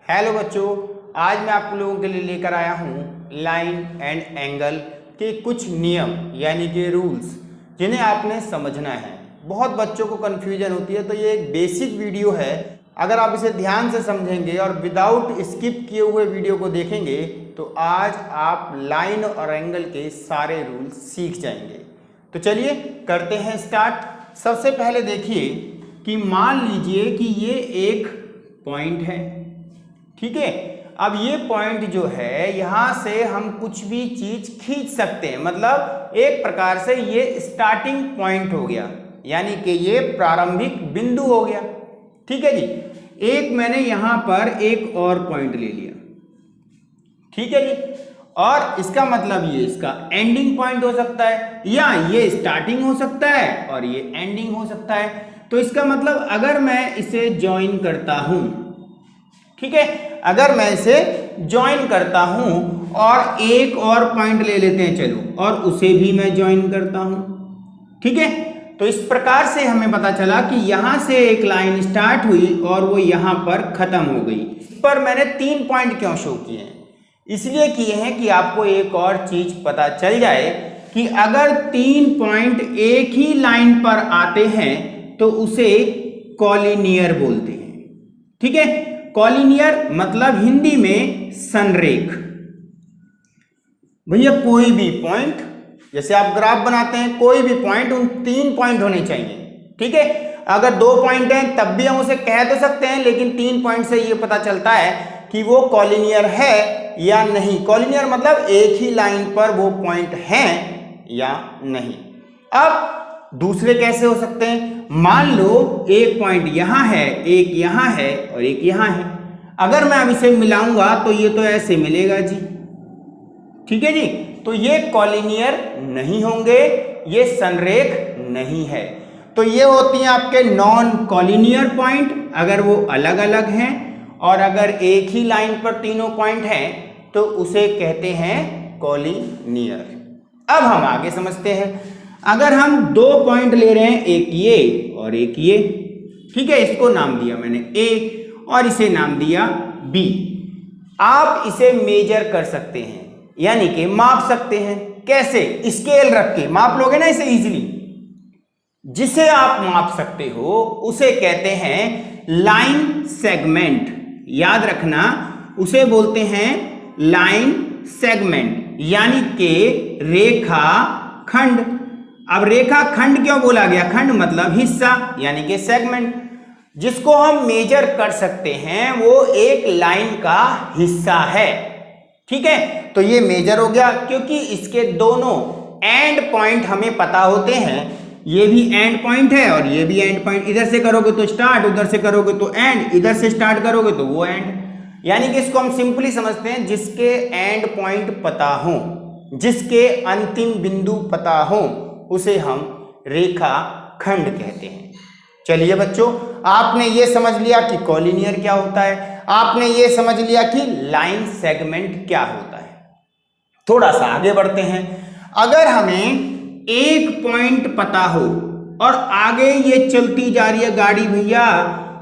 Hello बच्चों, आज मैं आप लोगों के लिए लेकर आया हूँ लाइन एंड एंगल के कुछ नियम यानी कि रूल्स जिन्हें आपने समझना है। बहुत बच्चों को कन्फ्यूजन होती है, तो ये एक बेसिक वीडियो है। अगर आप इसे ध्यान से समझेंगे और विदाउट स्किप किए हुए वीडियो को देखेंगे तो आज आप लाइन और एंगल के सारे रूल्स सीख जाएंगे। तो चलिए करते हैं स्टार्ट। सबसे पहले देखिए कि मान लीजिए कि ये एक पॉइंट है, ठीक है। अब ये पॉइंट जो है यहां से हम कुछ भी चीज खींच सकते हैं, मतलब एक प्रकार से ये स्टार्टिंग पॉइंट हो गया, यानी कि ये प्रारंभिक बिंदु हो गया, ठीक है जी। एक मैंने यहां पर एक और पॉइंट ले लिया, ठीक है जी, और इसका मतलब ये इसका एंडिंग पॉइंट हो सकता है या ये स्टार्टिंग हो सकता है और ये एंडिंग हो सकता है। तो इसका मतलब अगर मैं इसे ज्वाइन करता हूं, ठीक है, अगर मैं इसे ज्वाइन करता हूं और एक और पॉइंट ले लेते हैं चलो, और उसे भी मैं ज्वाइन करता हूं, ठीक है। तो इस प्रकार से हमें पता चला कि यहां से एक लाइन स्टार्ट हुई और वो यहां पर खत्म हो गई। इस पर मैंने 3 पॉइंट क्यों शो किए हैं? इसलिए किए हैं कि आपको एक और चीज पता चल जाए कि अगर 3 पॉइंट एक ही लाइन पर आते हैं तो उसे कॉलिनियर बोलते हैं, ठीक है। कॉलिनियर मतलब हिंदी में संरेख। भैया कोई भी पॉइंट, जैसे आप ग्राफ बनाते हैं, कोई भी पॉइंट, उन 3 पॉइंट होने चाहिए, ठीक है। अगर 2 पॉइंट हैं तब भी हम उसे कह तो सकते हैं, लेकिन 3 पॉइंट से ये पता चलता है कि वो कॉलिनियर है या नहीं। कॉलिनियर मतलब एक ही लाइन पर वो पॉइंट हैं या नहीं। अब दूसरे कैसे हो सकते हैं? मान लो एक पॉइंट यहां है, एक यहां है और एक यहां है। अगर मैं अब इसे मिलाऊंगा तो ये तो ऐसे मिलेगा जी, ठीक है जी। तो ये कॉलिनियर नहीं होंगे, ये संरेख नहीं है। तो ये होती हैं आपके नॉन कॉलिनियर पॉइंट अगर वो अलग अलग हैं, और अगर एक ही लाइन पर तीनों पॉइंट हैं तो उसे कहते हैं कॉलिनियर। अब हम आगे समझते हैं। अगर हम 2 पॉइंट ले रहे हैं, एक ये और एक ये, ठीक है, इसको नाम दिया मैंने A और इसे नाम दिया B। आप इसे मेजर कर सकते हैं, यानी कि माप सकते हैं। कैसे? स्केल रख के माप लोगे ना इसे इजीली। जिसे आप माप सकते हो उसे कहते हैं लाइन सेगमेंट। याद रखना, उसे बोलते हैं लाइन सेगमेंट, यानी कि रेखा खंड। अब रेखा खंड क्यों बोला गया? खंड मतलब हिस्सा, यानी कि सेगमेंट। जिसको हम मेजर कर सकते हैं वो एक लाइन का हिस्सा है, ठीक है। तो ये मेजर हो गया, क्योंकि इसके दोनों एंड पॉइंट हमें पता होते हैं। ये भी एंड पॉइंट है और ये भी एंड पॉइंट। इधर से करोगे तो स्टार्ट, उधर से करोगे तो एंड, इधर से स्टार्ट करोगे तो वो एंड। यानी कि इसको हम सिंपली समझते हैं, जिसके एंड पॉइंट पता हो, जिसके अंतिम बिंदु पता हो, उसे हम रेखा खंड कहते हैं। चलिए बच्चों, आपने ये समझ लिया कि कॉलिनियर क्या होता है, आपने ये समझ लिया कि लाइन सेगमेंट क्या होता है। थोड़ा सा आगे बढ़ते हैं। अगर हमें एक पॉइंट पता हो और आगे ये चलती जा रही है गाड़ी, भैया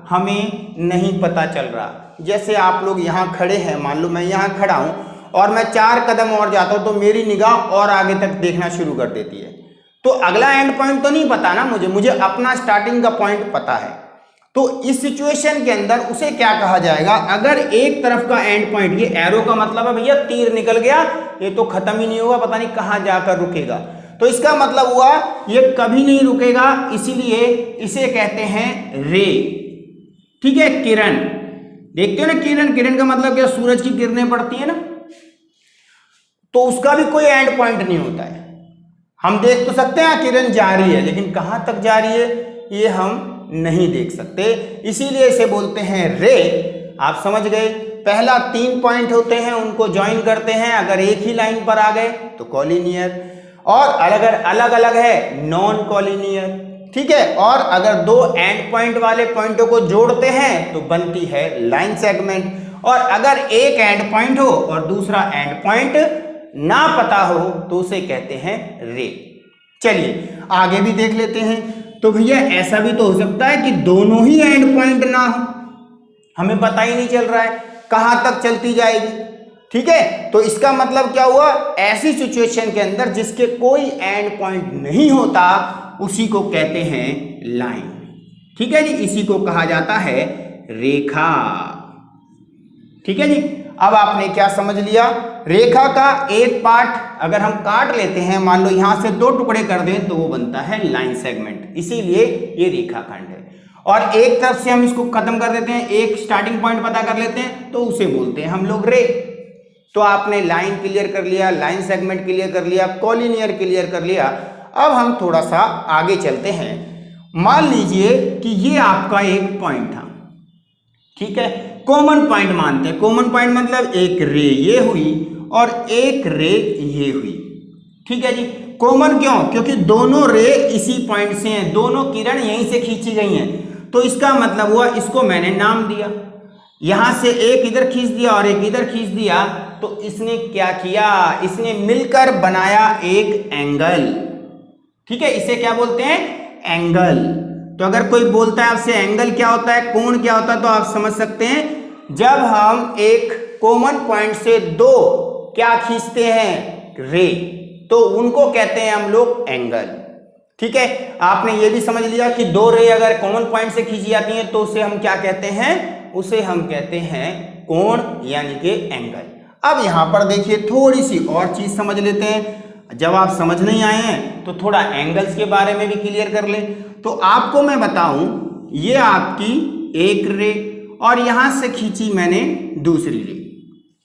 हमें नहीं पता चल रहा। जैसे आप लोग यहाँ खड़े हैं, मान लो मैं यहाँ खड़ा हूं और मैं 4 कदम और जाता हूं तो मेरी निगाह और आगे तक देखना शुरू कर देती है। तो अगला एंड पॉइंट तो नहीं पता ना मुझे अपना स्टार्टिंग का पॉइंट पता है। तो इस सिचुएशन के अंदर उसे क्या कहा जाएगा? अगर एक तरफ का एंड पॉइंट, ये एरो का मतलब है भैया तीर निकल गया, ये तो खत्म ही नहीं होगा, पता नहीं कहां जाकर रुकेगा। तो इसका मतलब हुआ ये कभी नहीं रुकेगा, इसीलिए इसे कहते हैं रे, ठीक है, किरण। देखते हो ना किरण, किरण का मतलब क्या? सूरज की किरणें पड़ती है ना, तो उसका भी कोई एंड पॉइंट नहीं होता है। हम देख तो सकते हैं किरण जा रही है, लेकिन कहां तक जा रही है ये हम नहीं देख सकते, इसीलिए इसे बोलते हैं रे। आप समझ गए? पहला 3 पॉइंट होते हैं, उनको ज्वाइन करते हैं, अगर एक ही लाइन पर आ गए तो कॉलिनियर, और अलग अलग है नॉन कॉलिनियर, ठीक है। और अगर 2 एंड पॉइंट वाले पॉइंटों को जोड़ते हैं तो बनती है लाइन सेगमेंट। और अगर एक एंड पॉइंट हो और दूसरा एंड पॉइंट ना पता हो तो उसे कहते हैं रे। चलिए आगे भी देख लेते हैं। तो भैया ऐसा भी तो हो सकता है कि दोनों ही एंड पॉइंट ना हो, हमें पता ही नहीं चल रहा है। कहां तक चलती जाएगी। ठीक है, तो इसका मतलब क्या हुआ, ऐसी सिचुएशन के अंदर जिसके कोई एंड पॉइंट नहीं होता उसी को कहते हैं लाइन। ठीक है जी, इसी को कहा जाता है रेखा। ठीक है जी, अब आपने क्या समझ लिया, रेखा का एक पार्ट अगर हम काट लेते हैं, मान लो यहां से 2 टुकड़े कर दें तो वो बनता है लाइन सेगमेंट, इसीलिए ये रेखाखंड है। और एक तरफ से हम इसको खत्म कर देते हैं, एक स्टार्टिंग पॉइंट पता कर लेते हैं तो उसे बोलते हैं हम लोग रे। तो आपने लाइन क्लियर कर लिया, लाइन सेगमेंट क्लियर कर लिया, कॉलिनियर क्लियर कर लिया। अब हम थोड़ा सा आगे चलते हैं। मान लीजिए कि ये आपका एक पॉइंट था, ठीक है, कॉमन पॉइंट मानते हैं। कॉमन पॉइंट मतलब एक रे ये हुई और एक रे ये हुई। ठीक है जी, कॉमन क्यों, क्योंकि दोनों रे इसी पॉइंट से हैं, दोनों किरण यहीं से खींची गई हैं। तो इसका मतलब हुआ, इसको मैंने नाम दिया, यहां से एक इधर खींच दिया और एक इधर खींच दिया, तो इसने क्या किया, इसने मिलकर बनाया एक एंगल। ठीक है, इसे क्या बोलते हैं, एंगल। तो अगर कोई बोलता है आपसे एंगल क्या होता है, कोण क्या होता है, तो आप समझ सकते हैं जब हम एक कॉमन पॉइंट से 2 क्या खींचते हैं, रे, तो उनको कहते हैं हम लोग एंगल। ठीक है, आपने ये भी समझ लिया कि 2 रे अगर कॉमन पॉइंट से खींची जाती हैं तो उसे हम क्या कहते हैं, उसे हम कहते हैं कोण यानी कि एंगल। अब यहां पर देखिए थोड़ी सी और चीज समझ लेते हैं। जब आप समझ नहीं आए हैं तो थोड़ा एंगल्स के बारे में भी क्लियर कर लें। तो आपको मैं बताऊं, ये आपकी एक रे और यहां से खींची मैंने दूसरी रे।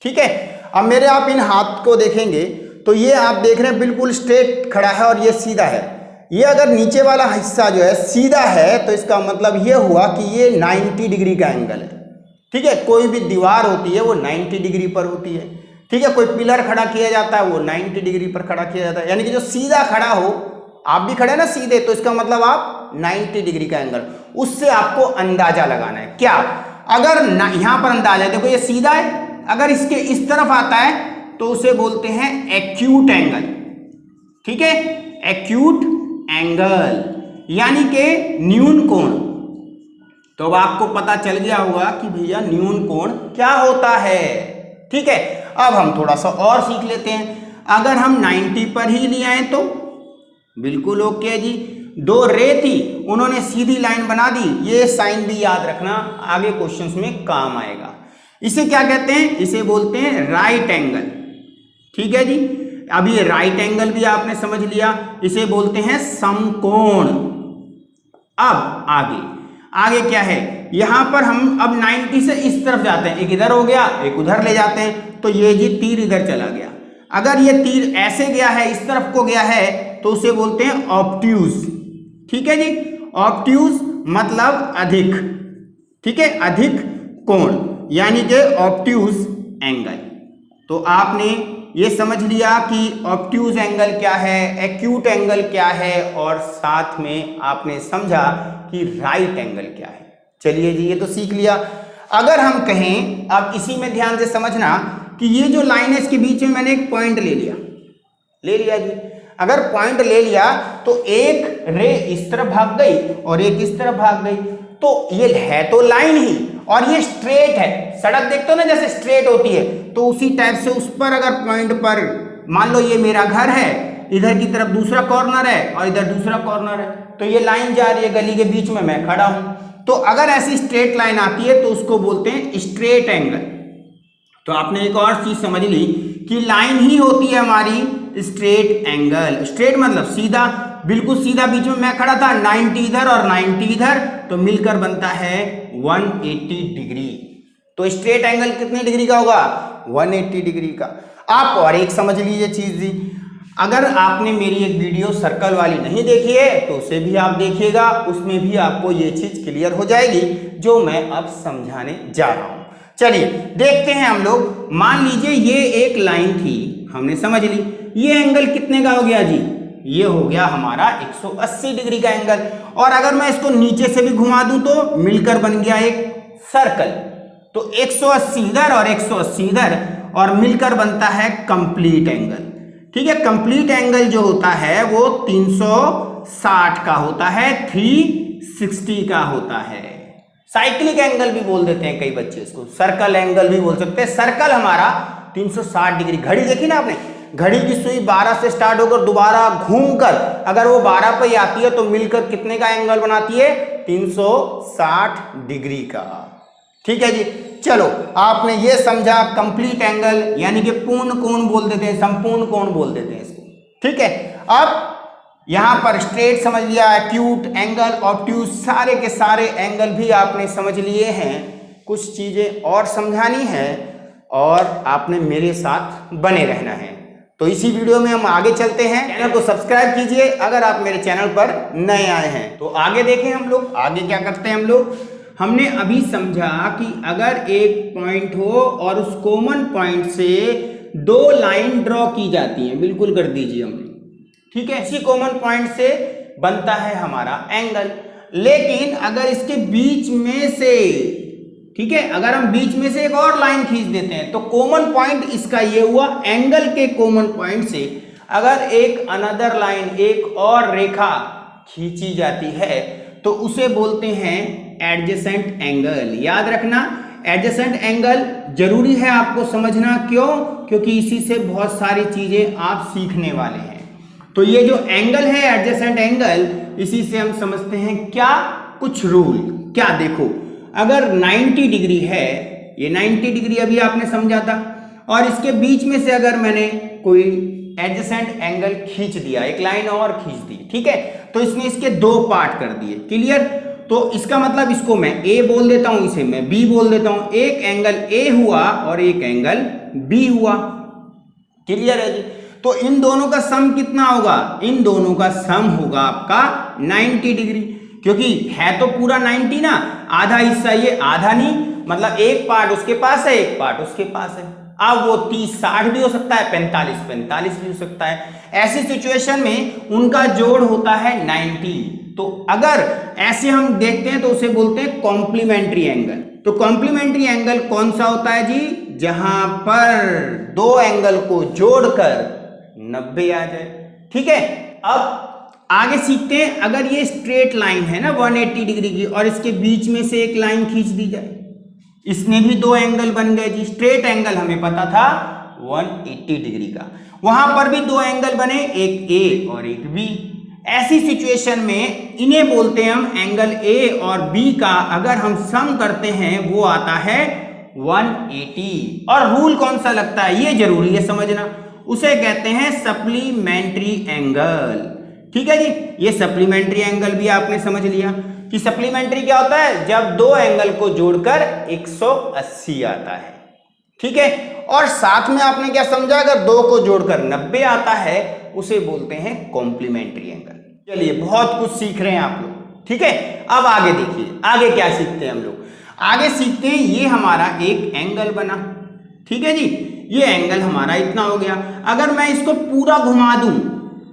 ठीक है, अब मेरे आप इन हाथ को देखेंगे तो ये आप देख रहे हैं बिल्कुल स्ट्रेट खड़ा है और ये सीधा है। ये अगर नीचे वाला हिस्सा जो है सीधा है तो इसका मतलब ये हुआ कि ये 90 डिग्री का एंगल है। ठीक है, कोई भी दीवार होती है वो 90 डिग्री पर होती है। ठीक है, कोई पिलर खड़ा किया जाता है वो 90 डिग्री पर खड़ा किया जाता है, यानी कि जो सीधा खड़ा हो, आप भी खड़े ना सीधे, तो इसका मतलब आप 90 डिग्री का एंगल, उससे आपको अंदाजा लगाना है। क्या, अगर यहां पर अंदाजा, देखो ये सीधा है, अगर इसके इस तरफ आता है तो उसे बोलते हैं एक्यूट एंगल। ठीक है, एक्यूट एंगल यानी कि न्यून कोण। तो अब आपको पता चल गया होगा कि भैया न्यून कोण क्या होता है। ठीक है, अब हम थोड़ा सा और सीख लेते हैं। अगर हम 90 पर ही ले आए तो बिल्कुल ओके जी। 2 रे थी, उन्होंने सीधी लाइन बना दी, ये साइन भी याद रखना, आगे क्वेश्चंस में काम आएगा। इसे क्या कहते हैं, इसे बोलते हैं राइट एंगल। ठीक है जी, अब ये राइट एंगल भी आपने समझ लिया, इसे बोलते हैं समकोण। अब आगे क्या है, यहां पर हम अब 90 से इस तरफ जाते हैं, एक इधर हो गया एक उधर ले जाते हैं, तो ये जी तीर इधर चला गया। अगर ये तीर ऐसे गया है, इस तरफ को गया है, तो उसे बोलते हैं ऑब्ट्यूज। ठीक है जी, ऑब्ट्यूज मतलब अधिक। ठीक है, अधिक कोण यानी कि ऑब्ट्यूज एंगल। तो आपने ये समझ लिया कि ऑब्ट्यूज एंगल क्या है, एक्यूट एंगल क्या है, और साथ में आपने समझा कि राइट एंगल क्या है। चलिए जी, ये तो सीख लिया। अगर हम कहें, अब इसी में ध्यान से समझना कि ये जो लाइन है इसके बीच में मैंने एक पॉइंट ले लिया जी। अगर पॉइंट ले लिया तो एक रे इस तरफ भाग गई और एक इस तरफ भाग गई, तो ये है तो लाइन ही और ये स्ट्रेट है। सड़क देखते हो ना जैसे स्ट्रेट होती है, तो उसी टाइप से उस पर अगर पॉइंट पर, मान लो ये मेरा घर है, इधर की तरफ दूसरा कॉर्नर है और इधर दूसरा कॉर्नर है, तो ये लाइन जा रही है, गली के बीच में मैं खड़ा हूं। तो अगर ऐसी स्ट्रेट लाइन आती है तो उसको बोलते हैं स्ट्रेट एंगल। तो आपने एक और चीज समझ ली कि लाइन ही होती है हमारी स्ट्रेट एंगल। स्ट्रेट मतलब सीधा, बिल्कुल सीधा, बीच में मैं खड़ा था, 90 इधर और 90 इधर, तो मिलकर बनता है 180 डिग्री। तो स्ट्रेट एंगल कितने डिग्री का होगा, 180 डिग्री का। आप और एक समझ लीजिए चीज जी, अगर आपने मेरी एक वीडियो सर्कल वाली नहीं देखी है तो उसे भी आप देखिएगा, उसमें भी आपको ये चीज क्लियर हो जाएगी जो मैं अब समझाने जा रहा हूं। चलिए देखते हैं हम लोग। मान लीजिए ये एक लाइन थी, हमने समझ ली, ये एंगल कितने का हो गया जी, ये हो गया हमारा 180 डिग्री का एंगल। और अगर मैं इसको नीचे से भी घुमा दूं तो मिलकर बन गया एक सर्कल। तो 180 इधर और 180 इधर और मिलकर बनता है कंप्लीट एंगल। ठीक है, कंप्लीट एंगल जो होता है वो 360 का होता है, 360 का होता है। साइक्लिक एंगल भी बोल देते हैं कई बच्चे इसको, सर्कल एंगल भी बोल सकते हैं। सर्कल हमारा 360 डिग्री, घड़ी देखी ना आपने, घड़ी की सुई 12 से स्टार्ट होकर दोबारा घूमकर अगर वो 12 पे आती है तो मिलकर कितने का एंगल बनाती है? 360 डिग्री का। ठीक है जी, चलो आपने ये समझा कंप्लीट एंगल यानी कि पूर्ण कोण बोल देते हैं, संपूर्ण कोण बोल देते हैं इसको। ठीक है, अब यहां पर स्ट्रेट समझ लिया, एक्यूट एंगल, ऑब्ट्यूज, सारे के सारे एंगल भी आपने समझ लिए हैं। कुछ चीजें और समझानी है और आपने मेरे साथ बने रहना है। तो इसी वीडियो में हम आगे चलते हैं। चैनल को सब्सक्राइब कीजिए अगर आप मेरे चैनल पर नए आए हैं। तो आगे देखें हम लोग आगे क्या करते हैं। हम लोग हमने अभी समझा कि अगर एक पॉइंट हो और उस कॉमन पॉइंट से दो लाइन ड्रॉ की जाती हैं, बिल्कुल कर दीजिए हमने। ठीक है, इसी कॉमन पॉइंट से बनता है हमारा एंगल। लेकिन अगर इसके बीच में से, ठीक है, अगर हम बीच में से एक और लाइन खींच देते हैं तो कॉमन पॉइंट इसका ये हुआ, एंगल के कॉमन पॉइंट से अगर एक अनदर लाइन, एक और रेखा खींची जाती है तो उसे बोलते हैं एडजेसेंट एंगल। याद रखना, एडजेसेंट एंगल जरूरी है आपको समझना। क्यों? क्योंकि इसी से बहुत सारी चीजें आप सीखने वाले हैं। तो ये जो एंगल है एडजेसेंट एंगल, इसी से हम समझते हैं क्या, कुछ रूल। क्या देखो, अगर 90 डिग्री है, ये 90 डिग्री अभी आपने समझा था, और इसके बीच में से अगर मैंने कोई एडजेसेंट एंगल खींच दिया, एक लाइन और खींच दी, ठीक है, तो इसने इसके दो पार्ट कर दिए। क्लियर? तो इसका मतलब इसको मैं ए बोल देता हूं, इसे मैं बी बोल देता हूं। एक एंगल ए हुआ और एक एंगल बी हुआ। क्लियर है जी? तो इन दोनों का सम कितना होगा? इन दोनों का सम होगा आपका 90 डिग्री, क्योंकि है तो पूरा 90 ना, आधा हिस्सा ये, आधा नहीं, मतलब एक पार्ट उसके पास है, एक पार्ट उसके पास है। अब वो 30-60 भी हो सकता है, 45-45 भी हो सकता है। ऐसी सिचुएशन में उनका जोड़ होता है 90। तो अगर ऐसे हम देखते हैं तो उसे बोलते हैं कॉम्प्लीमेंट्री एंगल। तो कॉम्प्लीमेंट्री एंगल कौन सा होता है जी? जहां पर दो एंगल को जोड़कर 90 आ जाए। ठीक है, अब आगे सीखते हैं। अगर ये स्ट्रेट लाइन है ना 180 डिग्री की, और इसके बीच में से एक लाइन खींच दी जाए, इसने भी दो एंगल बन गए जी। स्ट्रेट एंगल हमें पता था 180 डिग्री का, वहां पर भी दो एंगल बने, एक ए और एक बी। ऐसी सिचुएशन में इन्हें बोलते हैं हम एंगल ए और बी का अगर हम सम करते हैं वो आता है 180। और रूल कौन सा लगता है ये जरूरी है समझना, उसे कहते हैं सप्लीमेंट्री एंगल। ठीक है जी, ये सप्लीमेंट्री एंगल भी आपने समझ लिया कि सप्लीमेंट्री क्या होता है, जब दो एंगल को जोड़कर 180 आता है। ठीक है, और साथ में आपने क्या समझा, अगर दो को जोड़कर 90 आता है उसे बोलते हैं कॉम्प्लीमेंट्री एंगल। चलिए, बहुत कुछ सीख रहे हैं आप लोग। ठीक है, अब आगे देखिए, आगे क्या सीखते हैं हम लोग। आगे सीखते हैं, ये हमारा एक एंगल बना। ठीक है जी, ये एंगल हमारा इतना हो गया। अगर मैं इसको पूरा घुमा दूं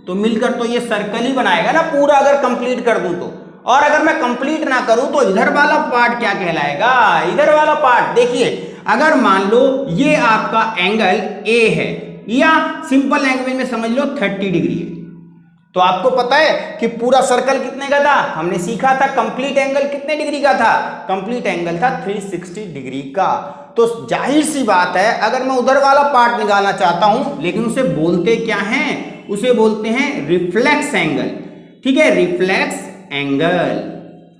तो मिलकर तो ये सर्कल ही बनाएगा ना, पूरा अगर कंप्लीट कर दूं तो। और अगर मैं कंप्लीट ना करूं तो इधर वाला पार्ट क्या कहलाएगा? इधर वाला पार्ट देखिए, अगर मान लो ये आपका एंगल ए है, या सिंपल लैंग्वेज में समझ लो 30 डिग्री है, तो आपको पता है कि पूरा सर्कल कितने का था? हमने सीखा था कंप्लीट एंगल कितने डिग्री का था? कंप्लीट एंगल था 360 डिग्री का। तो जाहिर सी बात है, अगर मैं उधर वाला पार्ट निकालना चाहता हूं, लेकिन उसे बोलते क्या हैं? उसे बोलते हैं रिफ्लेक्स एंगल। ठीक है, रिफ्लेक्स एंगल।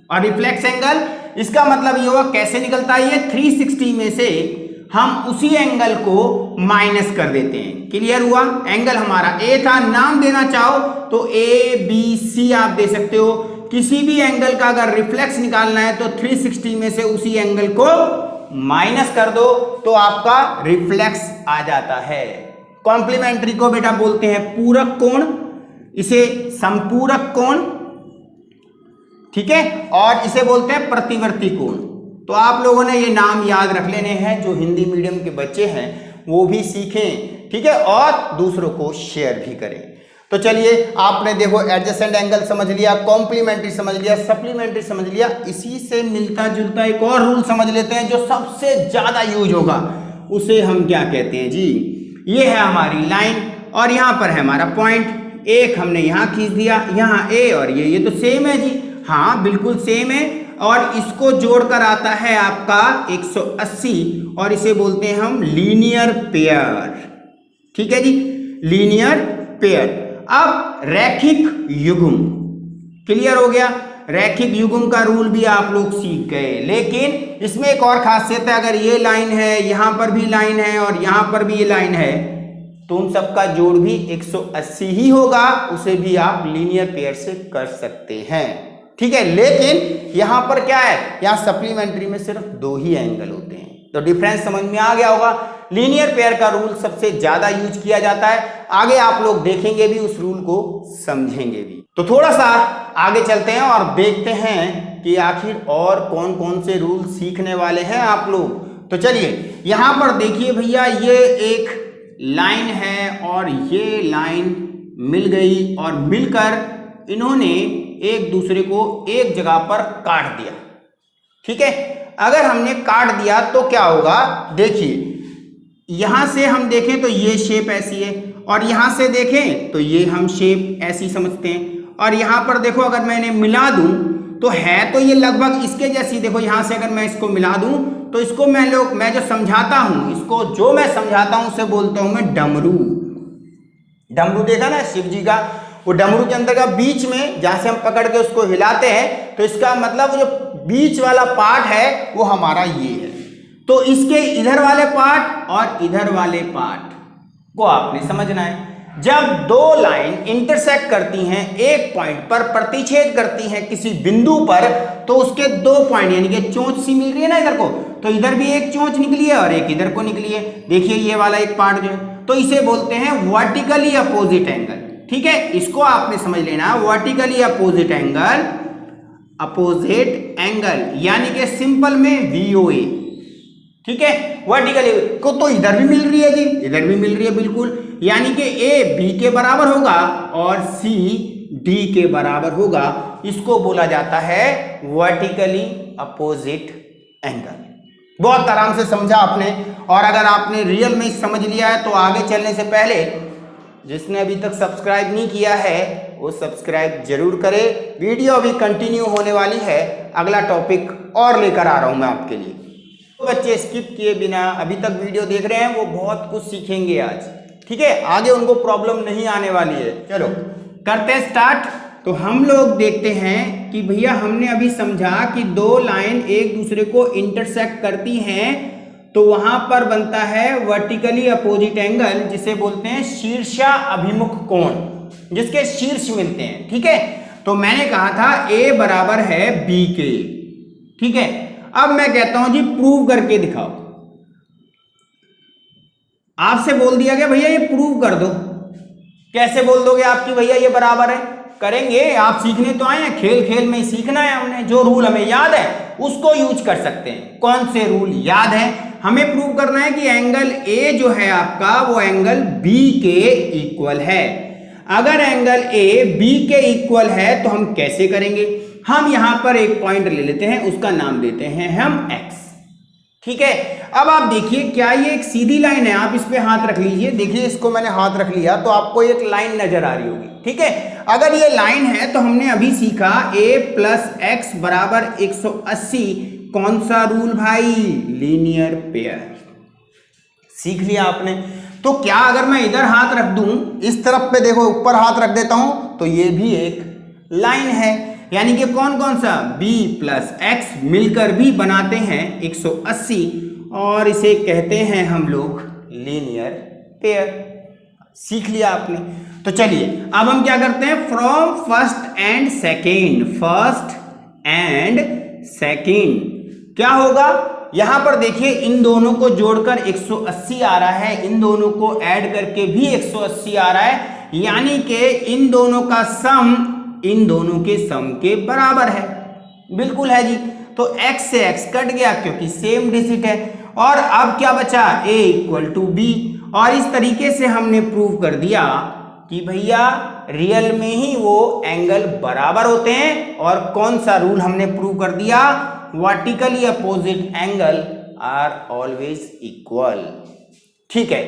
और रिफ्लेक्स एंगल इसका मतलब ये हुआ, कैसे निकलता है ये? 360 में से हम उसी एंगल को माइनस कर देते हैं। क्लियर हुआ? एंगल हमारा ए था, नाम देना चाहो तो ए बी सी आप दे सकते हो। किसी भी एंगल का अगर रिफ्लेक्स निकालना है तो 360 में से उसी एंगल को माइनस कर दो तो आपका रिफ्लेक्स आ जाता है। कॉम्प्लीमेंट्री को बेटा बोलते हैं पूरक कोण, इसे संपूरक कोण, ठीक है, और इसे बोलते हैं प्रतिवर्ती कोण। तो आप लोगों ने ये नाम याद रख लेने हैं, जो हिंदी मीडियम के बच्चे हैं वो भी सीखें। ठीक है, और दूसरों को शेयर भी करें। तो चलिए, आपने देखो एडजेसेंट एंगल समझ लिया, कॉम्प्लीमेंट्री समझ लिया, सप्लीमेंट्री समझ लिया। इसी से मिलता जुलता एक और रूल समझ लेते हैं जो सबसे ज्यादा यूज होगा। उसे हम क्या कहते हैं जी? ये है हमारी लाइन और यहां पर है हमारा पॉइंट। एक हमने यहां खींच दिया, यहां ए और ये तो सेम है जी। हाँ बिल्कुल सेम है, और इसको जोड़कर आता है आपका 180, और इसे बोलते हैं हम लीनियर पेयर। ठीक है जी, लीनियर पेयर। अब रैखिक युग्म क्लियर हो गया। रैखिक युग्म का रूल भी आप लोग सीख गए, लेकिन इसमें एक और खासियत है, अगर ये लाइन है, यहां पर भी लाइन है और यहां पर भी ये लाइन है, तो उन सबका जोड़ भी 180 ही होगा, उसे भी आप लीनियर पेयर से कर सकते हैं। ठीक है, लेकिन यहां पर क्या है, यहां सप्लीमेंट्री में सिर्फ 2 ही एंगल होते हैं, तो डिफरेंस समझ में आ गया होगा। लीनियर पेयर का रूल सबसे ज्यादा यूज किया जाता है, आगे आप लोग देखेंगे भी, उस रूल को समझेंगे भी। तो थोड़ा सा आगे चलते हैं और देखते हैं कि आखिर और कौन कौन से रूल सीखने वाले हैं आप लोग। तो चलिए यहां पर देखिए भैया, ये एक लाइन है और ये लाइन मिल गई, और मिलकर इन्होंने एक दूसरे को एक जगह पर काट दिया। ठीक है, अगर हमने काट दिया तो क्या होगा, देखिए यहां से हम देखें तो ये शेप ऐसी है, और यहां से देखें तो ये हम शेप ऐसी समझते हैं, और यहां पर देखो अगर मैंने मिला दूं तो है तो ये लगभग इसके जैसी। देखो यहां से अगर मैं इसको मिला दूं तो इसको मैं जो समझाता हूं, इसको जो मैं समझाता हूं उसे बोलता हूं मैं डमरू। डमरू देखा ना शिव जी का, वो डमरू के अंदर का बीच में जहां से हम पकड़ के उसको हिलाते हैं, तो इसका मतलब जो बीच वाला पार्ट है वो हमारा ये है। तो इसके इधर वाले पार्ट और इधर वाले पार्ट को आपने समझना है। जब 2 लाइन इंटरसेक्ट करती हैं, एक पॉइंट पर प्रतिच्छेद करती हैं किसी बिंदु पर, तो उसके 2 पॉइंट यानी कि चोंच सी मिल रही है ना इधर को, तो इधर भी एक चोंच निकली है और एक इधर को निकली है। देखिए ये वाला एक पार्ट जो है, तो इसे बोलते हैं वर्टिकली अपोजिट एंगल। ठीक है, इसको आपने समझ लेना, vertically opposite angle, opposite angle यानी कि सिंपल में VOA। ठीक है, वर्टिकली को तो इधर भी मिल रही है जी, इधर भी मिल रही है बिल्कुल, यानी कि A B के बराबर होगा और C D के बराबर होगा। इसको बोला जाता है वर्टिकली अपोजिट एंगल। बहुत आराम से समझा आपने, और अगर आपने रियल में समझ लिया है तो आगे चलने से पहले जिसने अभी तक सब्सक्राइब नहीं किया है वो सब्सक्राइब जरूर करे। वीडियो अभी कंटिन्यू होने वाली है, अगला टॉपिक और लेकर आ रहा हूं मैं आपके लिए। तो बच्चे स्किप किए बिना अभी तक वीडियो देख रहे हैं, वो बहुत कुछ सीखेंगे आज। ठीक है, आगे उनको प्रॉब्लम नहीं आने वाली है। चलो करते हैं स्टार्ट। तो हम लोग देखते हैं कि भैया हमने अभी समझा कि 2 लाइन एक दूसरे को इंटरसेक्ट करती हैं, तो वहां पर बनता है वर्टिकली अपोजिट एंगल, जिसे बोलते हैं शीर्षा अभिमुख कोण, जिसके शीर्ष मिलते हैं। ठीक है, तो मैंने कहा था A बराबर है B के। ठीक है, अब मैं कहता हूं जी प्रूव करके दिखाओ। आपसे बोल दिया गया भैया ये प्रूव कर दो, कैसे बोल दोगे आप कि भैया ये बराबर है? करेंगे, आप सीखने तो आए हैं, खेल खेल में ही सीखना है हमने। जो रूल हमें याद है उसको यूज कर सकते हैं। कौन से रूल याद है? हमें प्रूव करना है कि एंगल A जो है आपका वो एंगल B के इक्वल है। अगर एंगल A B के इक्वल है तो हम कैसे करेंगे? हम यहां पर एक पॉइंट ले लेते हैं, उसका नाम देते हैं हम X। ठीक है, अब आप देखिए क्या ये एक सीधी लाइन है? आप इस पे हाथ रख लीजिए, देखिए इसको मैंने हाथ रख लिया तो आपको एक लाइन नजर आ रही होगी। ठीक है, अगर ये लाइन है तो हमने अभी सीखा A प्लस एक्स बराबर 180। कौन सा रूल भाई? Linear pair. सीख लिया आपने। तो क्या अगर मैं इधर हाथ रख दूं, इस तरफ पे देखो ऊपर हाथ रख देता हूं, तो ये भी एक लाइन है, यानी कि कौन कौन सा? B प्लस एक्स मिलकर भी बनाते हैं 180, और इसे कहते हैं हम लोग लीनियर पेयर। सीख लिया आपने। तो चलिए अब हम क्या करते हैं, from first and second, first and second क्या होगा? यहां पर देखिए इन दोनों को जोड़कर 180 आ रहा है, इन दोनों को ऐड करके भी 180 आ रहा है, यानी कि इन दोनों का सम इन दोनों के सम के बराबर है। बिल्कुल है जी। तो x से x कट गया क्योंकि सेम डिजिट है, और अब क्या बचा? a equal to b। और इस तरीके से हमने प्रूव कर दिया कि भैया रियल में ही वो एंगल बराबर होते हैं। और कौन सा रूल हमने प्रूव कर दिया? Vertically opposite angle are always equal. ठीक है,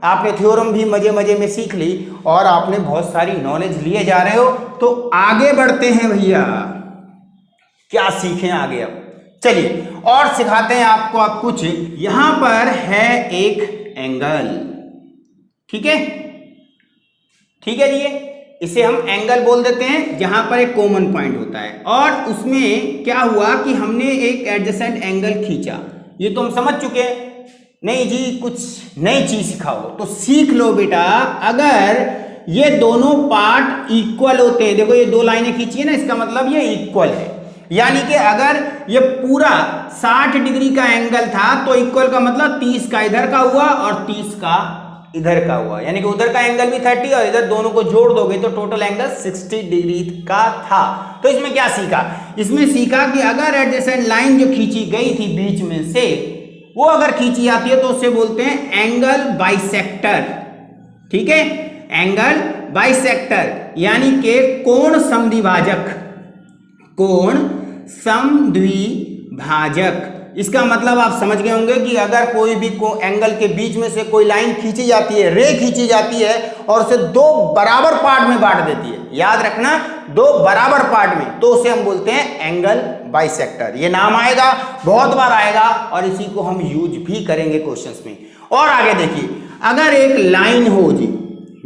आपने थ्योरम भी मजे मजे में सीख ली और आपने बहुत सारी नॉलेज लिए जा रहे हो। तो आगे बढ़ते हैं भैया, क्या सीखें आगे। अब चलिए और सिखाते हैं आपको। अब कुछ यहां पर है एक एंगल, ठीक है, ठीक है जी, इसे हम एंगल बोल देते हैं, जहां पर एक कॉमन पॉइंट होता है। और उसमें क्या हुआ कि हमने एक एडजेसेंट एंगल खींचा। ये तो हम समझ चुके हैं। नहीं जी, कुछ नई चीज सिखाओ तो सीख लो बेटा। अगर ये दोनों पार्ट इक्वल होते हैं, देखो ये दो लाइनें खींची है ना, इसका मतलब ये इक्वल है। यानी कि अगर ये पूरा 60 डिग्री का एंगल था तो इक्वल का मतलब 30 का इधर का हुआ और 30 का इधर का हुआ, यानी कि उधर का एंगल भी 30 और इधर दोनों को जोड़ दोगे तो टोटल एंगल 60 डिग्री का था। तो इसमें क्या सीखा? इसमें सीखा कि अगर एडजेसेंट लाइन जो खींची गई थी बीच में से, वो अगर खींची जाती है तो उसे बोलते हैं एंगल बाइसेक्टर, ठीक है, एंगल बाइसेक्टर, यानी कि कोण समद्विभाजक, कोण समद्विभाजक। इसका मतलब आप समझ गए होंगे कि अगर कोई भी एंगल के बीच में से कोई लाइन खींची जाती है, रे खींची जाती है और उसे दो बराबर पार्ट में बांट देती है, याद रखना, दो बराबर पार्ट में, तो उसे हम बोलते हैं एंगल बाइसेक्टर। ये नाम आएगा, बहुत बार आएगा और इसी को हम यूज भी करेंगे क्वेश्चंस में। और आगे देखिए, अगर एक लाइन हो जी,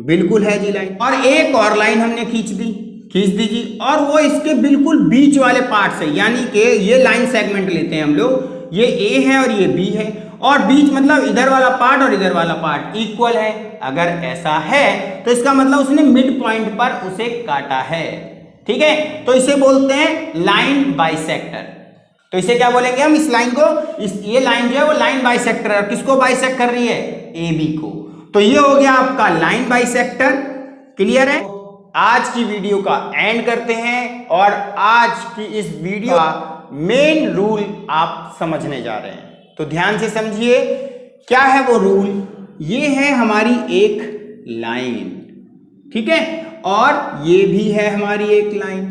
बिल्कुल है जी लाइन, और एक और लाइन हमने खींच दीजिए और वो इसके बिल्कुल बीच वाले पार्ट से, यानी कि ये लाइन सेगमेंट लेते हैं हम लोग, ये ए है और ये बी है, और बीच मतलब इधर वाला पार्ट और इधर वाला पार्ट इक्वल है। अगर ऐसा है तो इसका मतलब उसने मिड पॉइंट पर उसे काटा है, ठीक है, तो इसे बोलते हैं लाइन बाइसेक्टर। तो इसे क्या बोलेंगे हम, इस लाइन को, ये लाइन जो है वो लाइन बाइसेक्टर है। किसको बाइसेक्ट कर रही है? ए बी को। तो ये हो गया आपका लाइन बाइसेक्टर। क्लियर है? आज की वीडियो का एंड करते हैं और आज की इस वीडियो का मेन रूल आप समझने जा रहे हैं, तो ध्यान से समझिए। क्या है वो रूल? ये है हमारी एक लाइन, ठीक है, और ये भी है हमारी एक लाइन,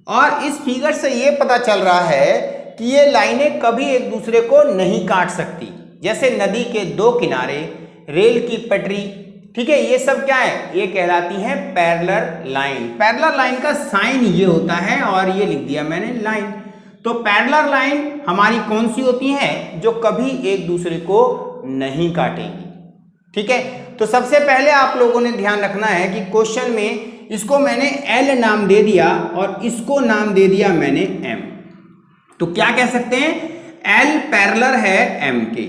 और इस फिगर से ये पता चल रहा है कि ये लाइनें कभी एक दूसरे को नहीं काट सकती। जैसे नदी के दो किनारे, रेल की पटरी, ठीक है, ये सब क्या है? ये कहलाती है पैरेलल लाइन। पैरेलल लाइन का साइन ये होता है और ये लिख दिया मैंने लाइन। तो पैरेलल लाइन हमारी कौन सी होती है? जो कभी एक दूसरे को नहीं काटेंगी, ठीक है। तो सबसे पहले आप लोगों ने ध्यान रखना है कि क्वेश्चन में इसको मैंने L नाम दे दिया और इसको नाम दे दिया मैंने M। तो क्या कह सकते हैं? L पैरेलल है M के।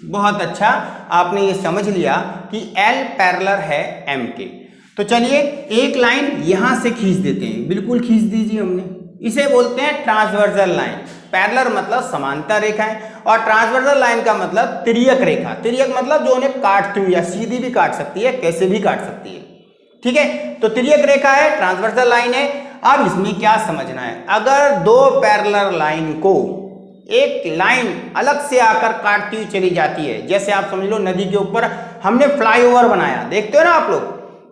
बहुत अच्छा, आपने ये समझ लिया कि L पैरेलल है M के। तो चलिए एक लाइन यहां से खींच देते हैं, बिल्कुल खींच दीजिए हमने। इसे बोलते हैं ट्रांसवर्सल लाइन। पैरेलल मतलब समांतर रेखा है और ट्रांसवर्सल लाइन का मतलब तिर्यक रेखा। तिर्यक मतलब जो उन्हें काटती हुई या सीधी भी काट सकती है, कैसे भी काट सकती है, ठीक है। तो तिर्यक रेखा है, ट्रांसवर्सल लाइन है। अब इसमें क्या समझना है? अगर दो पैरेलल लाइन को एक लाइन अलग से आकर काटती हुई चली जाती है, जैसे आप समझ लो नदी के ऊपर हमने फ्लाईओवर बनाया, देखते हो ना आप लोग,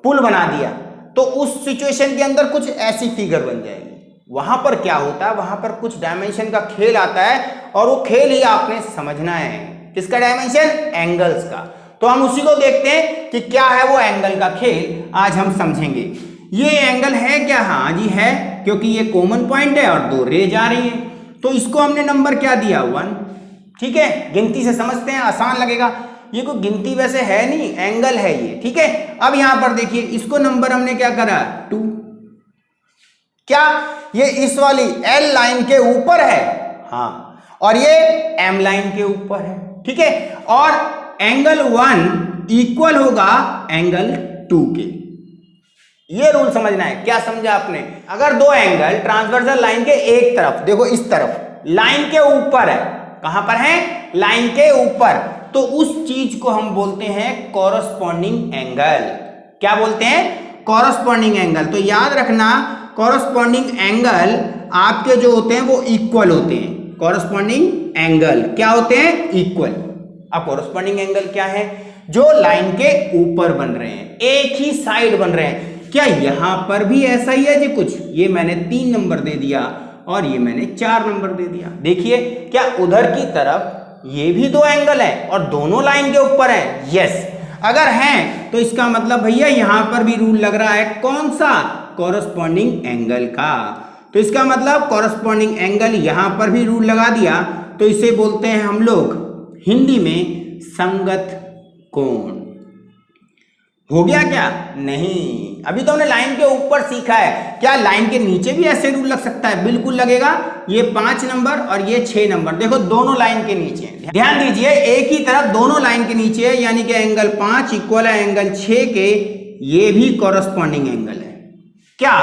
पुल बना दिया, तो उस सिचुएशन के अंदर कुछ ऐसी फिगर बन जाएगी। वहां पर क्या होता है? वहां पर कुछ डायमेंशन का खेल आता है और वो खेल ही आपने समझना है। किसका डायमेंशन? एंगल्स का। तो हम उसी को देखते हैं कि क्या है वो एंगल का खेल, आज हम समझेंगे। ये एंगल है क्या? हाँ जी है, क्योंकि ये कॉमन पॉइंट है और दो रे जा रही है, तो इसको हमने नंबर क्या दिया? 1, ठीक है। गिनती से समझते हैं, आसान लगेगा। ये कोई गिनती वैसे है नहीं, एंगल है ये, ठीक है। अब यहां पर देखिए, इसको नंबर हमने क्या करा? 2। क्या ये इस वाली L लाइन के ऊपर है? हाँ, और ये M लाइन के ऊपर है, ठीक है। और एंगल 1 इक्वल होगा एंगल 2 के। ये रूल समझना है। क्या समझा आपने? अगर दो एंगल ट्रांसवर्सल लाइन के एक तरफ, देखो इस तरफ लाइन के ऊपर है, कहां पर है? लाइन के ऊपर, तो उस चीज को हम बोलते हैं कॉरस्पॉन्डिंग एंगल। क्या बोलते हैं? Corresponding angle. तो याद रखना, कॉरस्पॉन्डिंग एंगल आपके जो होते हैं वो इक्वल होते हैं। कॉरस्पॉन्डिंग एंगल क्या होते हैं? इक्वल। अब कॉरस्पॉन्डिंग एंगल क्या है? जो लाइन के ऊपर बन रहे हैं, एक ही साइड बन रहे हैं। क्या यहां पर भी ऐसा ही है जी? कुछ ये मैंने 3 नंबर दे दिया और ये मैंने 4 नंबर दे दिया। देखिए, क्या उधर की तरफ ये भी दो एंगल है और दोनों लाइन के ऊपर है? यस। अगर हैं तो इसका मतलब भैया यहां पर भी रूल लग रहा है। कौन सा? कॉरस्पॉन्डिंग एंगल का। तो इसका मतलब कॉरस्पॉन्डिंग एंगल यहां पर भी रूल लगा दिया, तो इसे बोलते हैं हम लोग हिंदी में संगत कोण। हो गया क्या? नहीं, अभी तो हमने लाइन के ऊपर सीखा है। क्या लाइन के नीचे भी ऐसे रूल लग सकता है? बिल्कुल लगेगा। ये 5 नंबर और ये 6 नंबर, देखो दोनों लाइन के नीचे है। ध्यान दीजिए, एक ही तरफ दोनों लाइन के नीचे है, यानी कि एंगल 5 इक्वल है एंगल 6 के, ये भी कॉरस्पॉन्डिंग एंगल है। क्या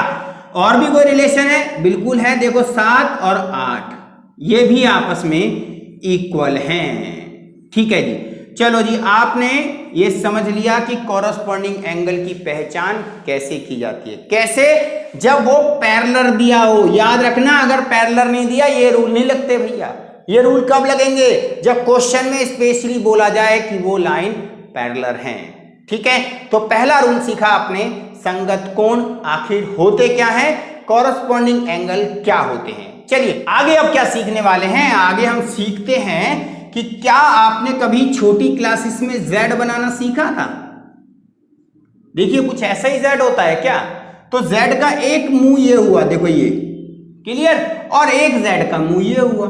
और भी कोई रिलेशन है? बिल्कुल है। देखो 7 और 8 ये भी आपस में इक्वल हैं। ठीक है जी, चलो जी, आपने ये समझ लिया कि कॉरस्पॉन्डिंग एंगल की पहचान कैसे की जाती है। कैसे? जब वो पैरेलल दिया हो। याद रखना, अगर पैरेलल नहीं दिया ये रूल नहीं लगते भैया। ये रूल कब लगेंगे? जब क्वेश्चन में स्पेशली बोला जाए कि वो लाइन पैरेलल है। ठीक है, तो पहला रूल सीखा आपने, संगत कोण आखिर होते क्या है, कॉरस्पॉन्डिंग एंगल क्या होते हैं। चलिए आगे अब क्या सीखने वाले हैं? आगे हम सीखते हैं कि क्या आपने कभी छोटी क्लासेस में z बनाना सीखा था? देखिए कुछ ऐसा ही z होता है क्या? तो z का एक मुंह ये हुआ, देखो ये क्लियर, और एक z का मुंह ये हुआ।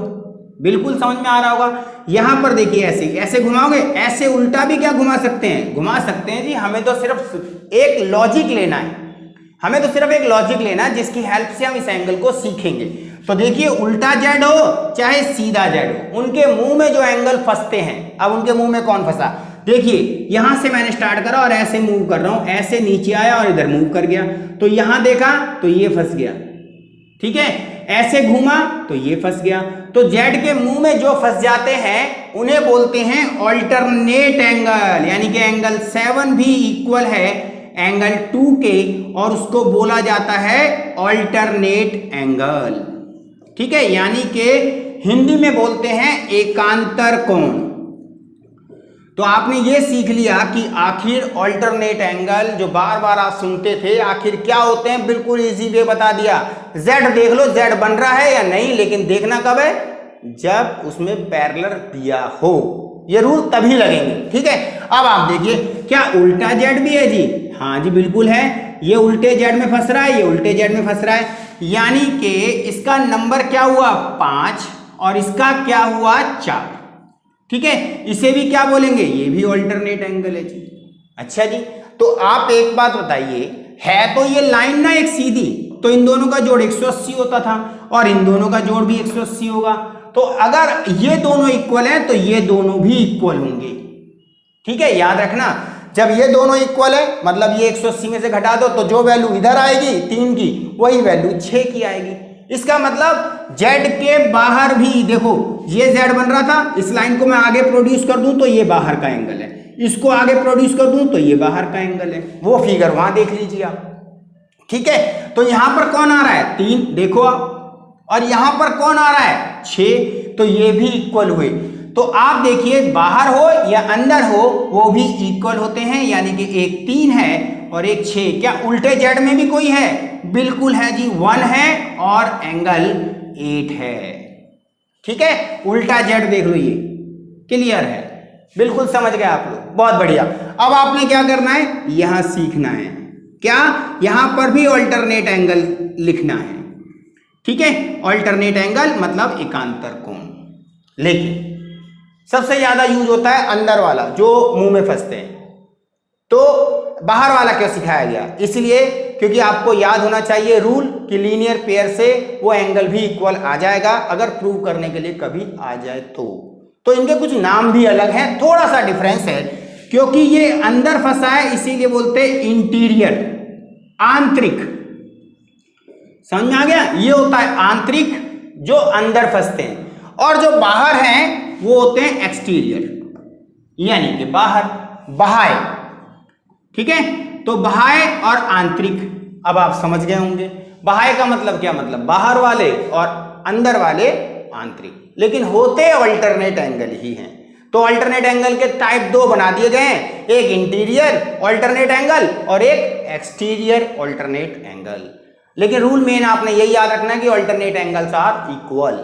बिल्कुल समझ में आ रहा होगा। यहां पर देखिए ऐसे ऐसे घुमाओगे, ऐसे उल्टा भी क्या घुमा सकते हैं? घुमा सकते हैं जी। हमें तो सिर्फ एक लॉजिक लेना है, हमें तो सिर्फ एक लॉजिक लेना है जिसकी हेल्प से हम इस एंगल को सीखेंगे। तो देखिए उल्टा जेड हो चाहे सीधा जेड हो, उनके मुंह में जो एंगल फंसते हैं। अब उनके मुंह में कौन फंसा? देखिए यहां से मैंने स्टार्ट करा और ऐसे मूव कर रहा हूं, ऐसे नीचे आया और इधर मूव कर गया, तो यहां देखा तो ये फंस गया। ठीक है, ऐसे घूमा तो ये फंस गया। तो जेड के मुंह में जो फंस जाते हैं उन्हें बोलते हैं ऑल्टरनेट एंगल, यानी कि एंगल 7 भी इक्वल है एंगल 2 के, और उसको बोला जाता है ऑल्टरनेट एंगल। ठीक है, यानी कि हिंदी में बोलते हैं एकांतर कोण। तो आपने ये सीख लिया कि आखिर ऑल्टरनेट एंगल जो बार बार आप सुनते थे आखिर क्या होते हैं। बिल्कुल इजी वे बता दिया। जेड देख लो, जेड बन रहा है या नहीं, लेकिन देखना कब है? जब उसमें पैरेलल दिया हो। ये रूल तभी लगेंगे। ठीक है, अब आप देखिए, क्या उल्टा जेड भी है जी? हाँ जी बिल्कुल है। ये उल्टे जेड में फंस रहा है, ये उल्टे जेड में फंस रहा है, यानी कि इसका नंबर क्या हुआ? 5 और इसका क्या हुआ? 4। ठीक है, इसे भी क्या बोलेंगे? ये भी ऑल्टरनेट एंगल है जी। अच्छा जी, तो आप एक बात बताइए, है तो ये लाइन ना एक सीधी, तो इन दोनों का जोड़ 180 होता था और इन दोनों का जोड़ भी 180 होगा। तो अगर ये दोनों इक्वल हैं तो ये दोनों भी इक्वल होंगे। ठीक है, याद रखना, जब ये दोनों इक्वल है मतलब ये 180 में से घटा दो तो जो वैल्यू इधर आएगी 3 की, वही वैल्यू 6 की आएगी। इसका मतलब z के बाहर भी, देखो ये z बन रहा था, इस लाइन को मैं आगे प्रोड्यूस कर दूं तो ये बाहर का एंगल है, इसको आगे प्रोड्यूस कर दूं तो ये बाहर का एंगल है। वो फिगर वहां देख लीजिए आप। ठीक है, तो यहां पर कौन आ रहा है? 3, देखो आप, और यहां पर कौन आ रहा है? 6, तो ये भी इक्वल हुए। तो आप देखिए, बाहर हो या अंदर हो वो भी इक्वल होते हैं, यानी कि एक 3 है और एक 6। क्या उल्टे जेड में भी कोई है? बिल्कुल है जी, 1 है और एंगल 8 है। ठीक है, उल्टा जेड देख लो, ये क्लियर है, बिल्कुल समझ गए आप लोग, बहुत बढ़िया। अब आपने क्या करना है? यहां सीखना है क्या? यहां पर भी ऑल्टरनेट एंगल लिखना है। ठीक है, ऑल्टरनेट एंगल मतलब एकांतर कोण। लेकिन सबसे ज्यादा यूज होता है अंदर वाला जो मुंह में फंसते हैं, तो बाहर वाला क्यों सिखाया गया? इसलिए क्योंकि आपको याद होना चाहिए रूल कि लीनियर पेयर से वो एंगल भी इक्वल आ जाएगा, अगर प्रूव करने के लिए कभी आ जाए तो इनके कुछ नाम भी अलग हैं, थोड़ा सा डिफरेंस है, क्योंकि ये अंदर फंसा है इसीलिए बोलते हैं इंटीरियर, आंतरिक। समझ में आ गया? ये होता है आंतरिक जो अंदर फंसते हैं, और जो बाहर हैं वो होते हैं एक्सटीरियर, यानी कि बाहर, बाह्य। ठीक है, तो बाह्य और आंतरिक अब आप समझ गए होंगे। बाह्य का मतलब क्या? मतलब बाहर वाले, और अंदर वाले आंतरिक, लेकिन होते ऑल्टरनेट एंगल ही हैं। तो ऑल्टरनेट एंगल के टाइप 2 बना दिए गए हैं, एक इंटीरियर ऑल्टरनेट एंगल और एक एक्सटीरियर ऑल्टरनेट एंगल। लेकिन रूल मेन आपने यही याद रखना है कि ऑल्टरनेट एंगल्स आर इक्वल।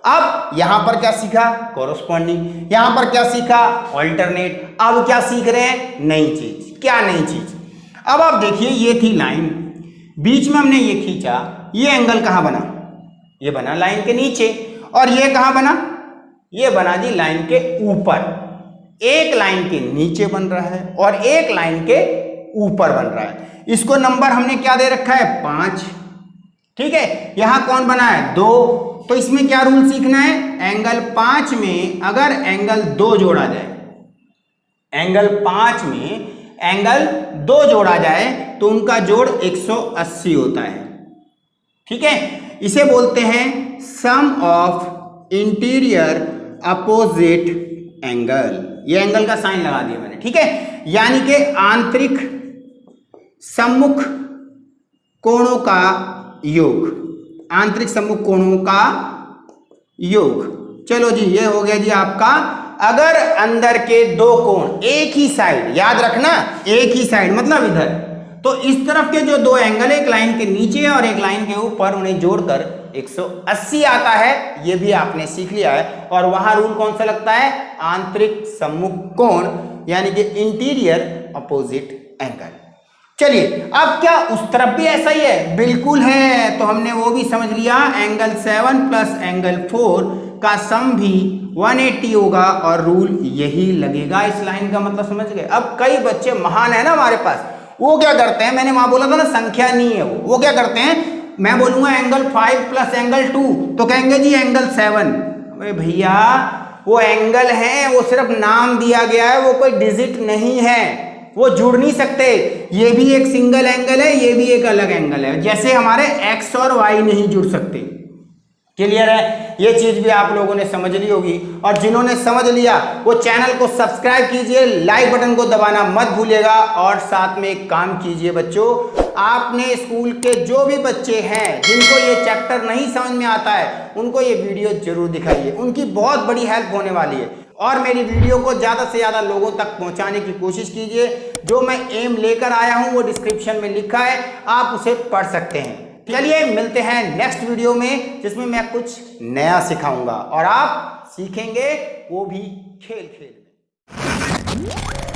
अब यहां पर क्या सीखा? कॉरस्पॉन्डिंग। यहां पर क्या सीखा? ऑल्टरनेट। अब क्या सीख रहे हैं? नई चीज। क्या नई चीज? अब आप देखिए, ये थी लाइन, बीच में हमने ये खींचा, ये एंगल कहां बना? ये बना लाइन के नीचे, और ये कहाँ बना, ये बना जी लाइन के ऊपर। एक लाइन के नीचे बन रहा है और एक लाइन के ऊपर बन रहा है। इसको नंबर हमने क्या दे रखा है, 5। ठीक है, यहां कौन बना है, 2। तो इसमें क्या रूल सीखना है, एंगल 5 में अगर एंगल 2 जोड़ा जाए, एंगल 5 में एंगल 2 जोड़ा जाए तो उनका जोड़ 180 होता है। ठीक है, इसे बोलते हैं सम ऑफ इंटीरियर अपोजिट एंगल। ये एंगल का साइन लगा दिया मैंने। ठीक है, यानी कि आंतरिक सम्मुख कोणों का योग, आंतरिक सम्मुख कोणों का योग। चलो जी, ये हो गया जी आपका, अगर अंदर के दो कोण एक ही साइड, याद रखना एक ही साइड मतलब इधर, तो इस तरफ के जो दो एंगल एक लाइन के नीचे और एक लाइन के ऊपर, उन्हें जोड़कर 180 आता है। ये भी आपने सीख लिया है। और वहां रूल कौन सा लगता है, आंतरिक सम्मुख कोण, यानी कि इंटीरियर अपोजिट एंगल। चलिए, अब क्या उस तरफ भी ऐसा ही है, बिल्कुल है। तो हमने वो भी समझ लिया, एंगल 7 प्लस एंगल 4 का सम भी 180 होगा और रूल यही लगेगा। इस लाइन का मतलब समझ गए। अब कई बच्चे महान है ना हमारे पास, वो क्या करते हैं, मैंने वहां बोला था ना संख्या नहीं है, वो क्या करते हैं, मैं बोलूंगा एंगल 5 प्लस एंगल 2 तो कहेंगे जी एंगल 7। अरे भैया, वो एंगल है, वो सिर्फ नाम दिया गया है, वो कोई डिजिट नहीं है, वो जुड़ नहीं सकते। ये भी एक सिंगल एंगल है, ये भी एक अलग एंगल है, जैसे हमारे एक्स और वाई नहीं जुड़ सकते। क्लियर है, ये चीज भी आप लोगों ने समझ ली होगी। और जिन्होंने समझ लिया वो चैनल को सब्सक्राइब कीजिए, लाइक बटन को दबाना मत भूलिएगा। और साथ में एक काम कीजिए बच्चों, आपने स्कूल के जो भी बच्चे हैं जिनको ये चैप्टर नहीं समझ में आता है, उनको ये वीडियो जरूर दिखाइए, उनकी बहुत बड़ी हेल्प होने वाली है। और मेरी वीडियो को ज़्यादा से ज़्यादा लोगों तक पहुंचाने की कोशिश कीजिए। जो मैं एम लेकर आया हूं वो डिस्क्रिप्शन में लिखा है, आप उसे पढ़ सकते हैं। चलिए, मिलते हैं नेक्स्ट वीडियो में, जिसमें मैं कुछ नया सिखाऊंगा और आप सीखेंगे, वो भी खेल खेल में।